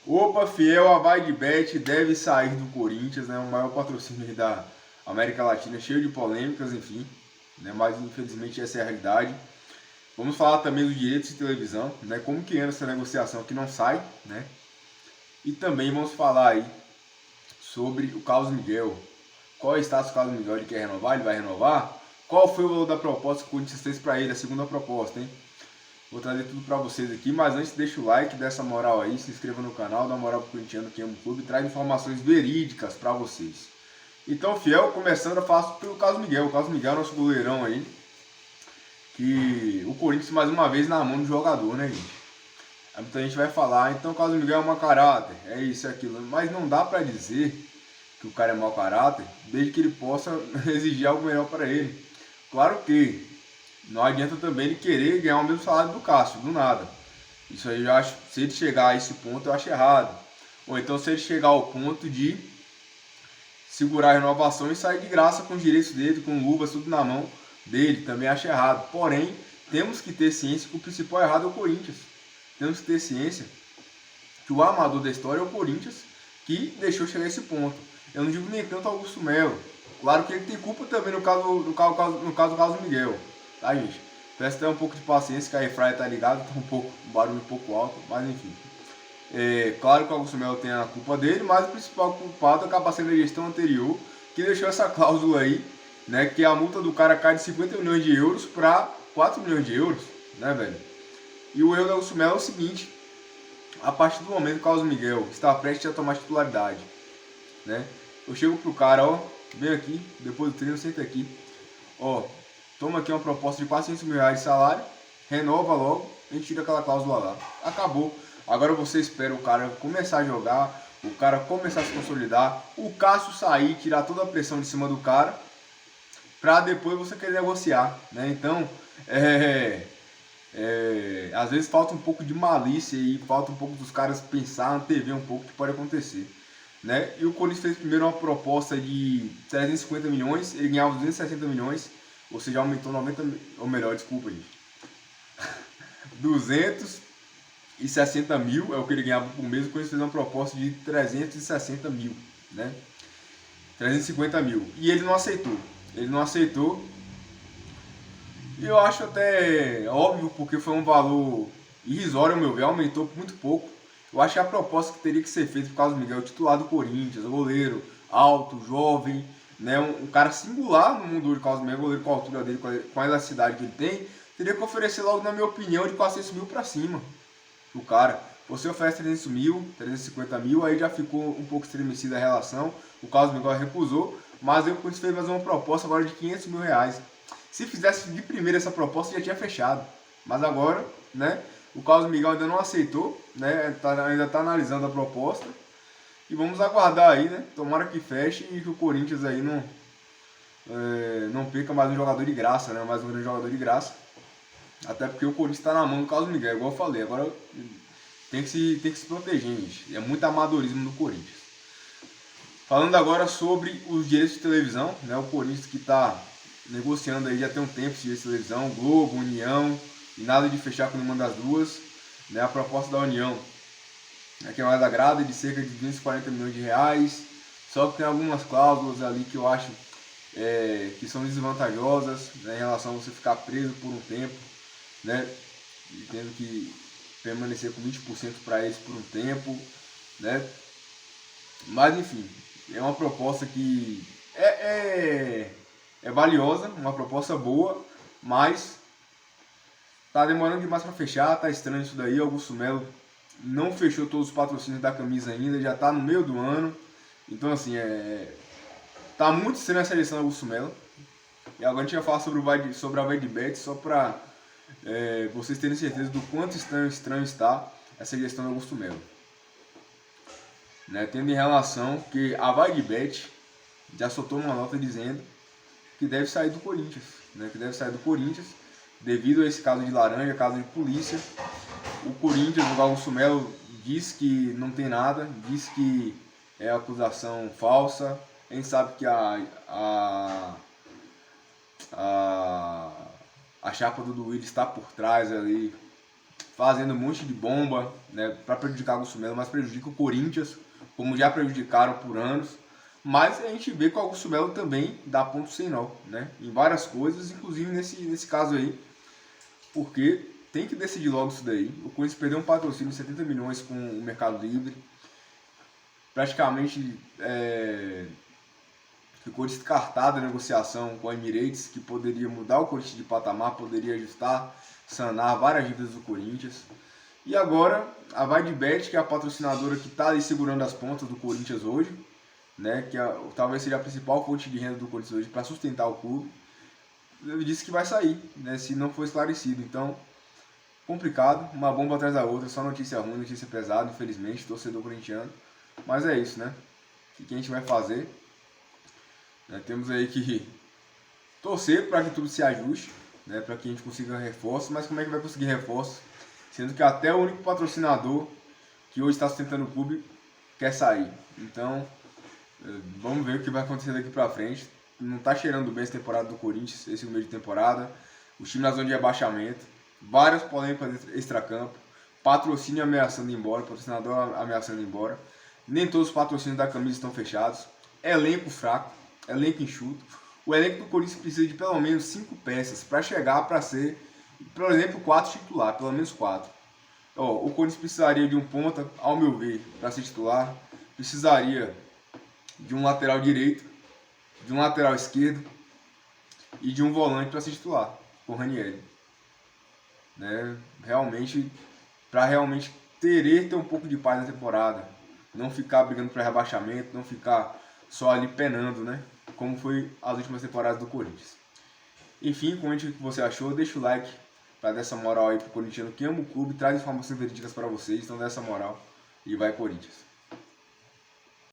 Opa, fiel, a VaiDebet deve sair do Corinthians, né? O maior patrocínio da América Latina, cheio de polêmicas, enfim, né? Mas infelizmente essa é a realidade. Vamos falar também dos direitos de televisão, né? Como que anda essa negociação que não sai, né? E também vamos falar aí sobre o Carlos Miguel. Qual é o status do Carlos Miguel? Ele quer renovar? Ele vai renovar? Qual foi o valor da proposta que o Corinthians fez para ele, a segunda proposta, hein? Vou trazer tudo para vocês aqui, mas antes deixa o like, dá essa moral aí, se inscreva no canal, dá uma moral pro corintiano que ama o clube, traz informações verídicas para vocês. Então, fiel, começando a falar pelo Carlos Miguel. O Carlos Miguel é nosso goleirão aí, que o Corinthians mais uma vez na mão do jogador, né, gente? Aí muita gente vai falar, então o Carlos Miguel é mau caráter, é isso, é aquilo, mas não dá para dizer que o cara é mau caráter, desde que ele possa exigir algo melhor para ele. Claro que não adianta também ele querer ganhar o mesmo salário do Cássio, do nada. Isso aí eu acho, se ele chegar a esse ponto, eu acho errado. Ou então se ele chegar ao ponto de segurar a renovação e sair de graça com os direitos dele, com luvas, tudo na mão dele, também acho errado. Porém, temos que ter ciência que o principal errado é o Corinthians. Temos que ter ciência que o amador da história é o Corinthians, que deixou chegar a esse ponto. Eu não digo nem tanto Augusto Melo. Claro que ele tem culpa também no caso do Carlos Miguel. Tá, gente? Peço até um pouco de paciência, que a Efraia tá ligado, tá um barulho um pouco alto, mas enfim. Claro que o Augusto Melo tem a culpa dele, mas o principal culpado acaba sendo a gestão anterior, que deixou essa cláusula aí, né? Que a multa do cara cai de 50 milhões de euros para 4 milhões de euros, né, velho? E o erro do Augusto Melo é o seguinte: a partir do momento que o Carlos Miguel está prestes a tomar titularidade, né? Eu chego pro cara, ó, vem aqui, depois do treino, senta aqui, ó, toma aqui uma proposta de 400 mil reais de salário, renova logo, a gente tira aquela cláusula lá. Acabou. Agora você espera o cara começar a jogar, o cara começar a se consolidar, o Cássio sair, tirar toda a pressão de cima do cara, pra depois você querer negociar, né? Então, às vezes falta um pouco de malícia e falta um pouco dos caras pensar, antever um pouco o que pode acontecer, né? E o Corinthians fez primeiro uma proposta de 350 milhões, ele ganhava 260 milhões, ou seja, aumentou 90, ou melhor, desculpa, gente, 260 mil é o que ele ganhava por mês. O Corinthians fez uma proposta de 360 mil, né? 350 mil. E ele não aceitou. Ele não aceitou. E eu acho até óbvio, porque foi um valor irrisório, ao meu ver, aumentou muito pouco. Eu acho que a proposta que teria que ser feita por causa do Miguel, titular do Corinthians, goleiro alto, jovem, né, um cara singular no mundo de Carlos Miguel, goleiro com a altura dele, com a elasticidade que ele tem, teria que oferecer logo, na minha opinião, de 400 mil para cima. O cara, você oferece 300 mil, 350 mil, aí já ficou um pouco estremecida a relação. O Carlos Miguel recusou, mas eu fez mais uma proposta agora de 500 mil reais. Se fizesse de primeira essa proposta, já tinha fechado. Mas agora, né, o Carlos Miguel ainda não aceitou, né, ainda está analisando a proposta. E vamos aguardar aí, né, tomara que feche e que o Corinthians aí não perca mais um jogador de graça, né, mais um grande jogador de graça. Até porque o Corinthians está na mão do Carlos Miguel, igual eu falei. Agora tem que se proteger, gente. É muito amadorismo do Corinthians. Falando agora sobre os direitos de televisão, né? O Corinthians que está negociando aí já tem um tempo os direitos de televisão, Globo, União, e nada de fechar com nenhuma das duas. Né? A proposta da União é que mais agrada, de cerca de 240 milhões de reais. Só que tem algumas cláusulas ali que eu acho que são desvantajosas, né, em relação a você ficar preso por um tempo, né, e tendo que permanecer com 20% para eles por um tempo, né, mas enfim, é uma proposta que é valiosa, uma proposta boa, mas tá demorando demais para fechar, tá estranho isso daí. Augusto Melo não fechou todos os patrocínios da camisa ainda, já tá no meio do ano, então assim, tá muito estranha essa eleição do Augusto Melo. E agora a gente vai falar sobre a VaiDebet, só para vocês terem certeza do quanto estranho está essa gestão do Augusto Melo. Né? Tendo em relação que a VaiDebet já soltou uma nota dizendo que deve sair do Corinthians. Né? Que deve sair do Corinthians devido a esse caso de laranja, caso de polícia. O Corinthians, o Augusto Melo, diz que não tem nada, diz que é acusação falsa. A gente sabe que a chapa do Duílio está por trás ali fazendo um monte de bomba, né, para prejudicar o Augusto Melo, mas prejudica o Corinthians, como já prejudicaram por anos. Mas a gente vê que o Augusto Melo também dá ponto sem nó, né, em várias coisas, inclusive nesse caso aí, porque tem que decidir logo isso daí. O Corinthians perdeu um patrocínio de 70 milhões com o Mercado Livre, praticamente ficou descartada a negociação com a Emirates, que poderia mudar o Corinthians de patamar, poderia ajustar, sanar várias dívidas do Corinthians. E agora a VaiDeBet, que é a patrocinadora que está ali segurando as pontas do Corinthians hoje, né, que talvez seja a principal fonte de renda do Corinthians hoje para sustentar o clube, disse que vai sair, né, se não for esclarecido. Então, complicado, uma bomba atrás da outra, só notícia ruim, notícia pesada, infelizmente, torcedor corintiano. Mas é isso, né? O que a gente vai fazer? Temos aí que torcer para que tudo se ajuste, né? Para que a gente consiga reforço. Mas como é que vai conseguir reforço? Sendo que até o único patrocinador que hoje está sustentando o clube quer sair. Então, vamos ver o que vai acontecer daqui para frente. Não está cheirando bem essa temporada do Corinthians, esse meio de temporada. O time na zona de rebaixamento, várias polêmicas extracampo, patrocínio ameaçando ir embora, patrocinador ameaçando ir embora. Nem todos os patrocínios da camisa estão fechados. Elenco fraco, elenco enxuto. O elenco do Corinthians precisa de pelo menos 5 peças para chegar para ser, por exemplo, 4 titular, pelo menos 4. O Corinthians precisaria de um ponta, ao meu ver, para ser titular. Precisaria de um lateral direito, de um lateral esquerdo e de um volante para ser titular, com o Ranieri. Né? Para realmente ter um pouco de paz na temporada. Não ficar brigando para rebaixamento, não ficar só ali penando, né? Como foi as últimas temporadas do Corinthians. Enfim, comente o que você achou, deixa o like para dar essa moral aí pro corintiano que ama o clube, traz informações verídicas para vocês, então dá essa moral e vai Corinthians.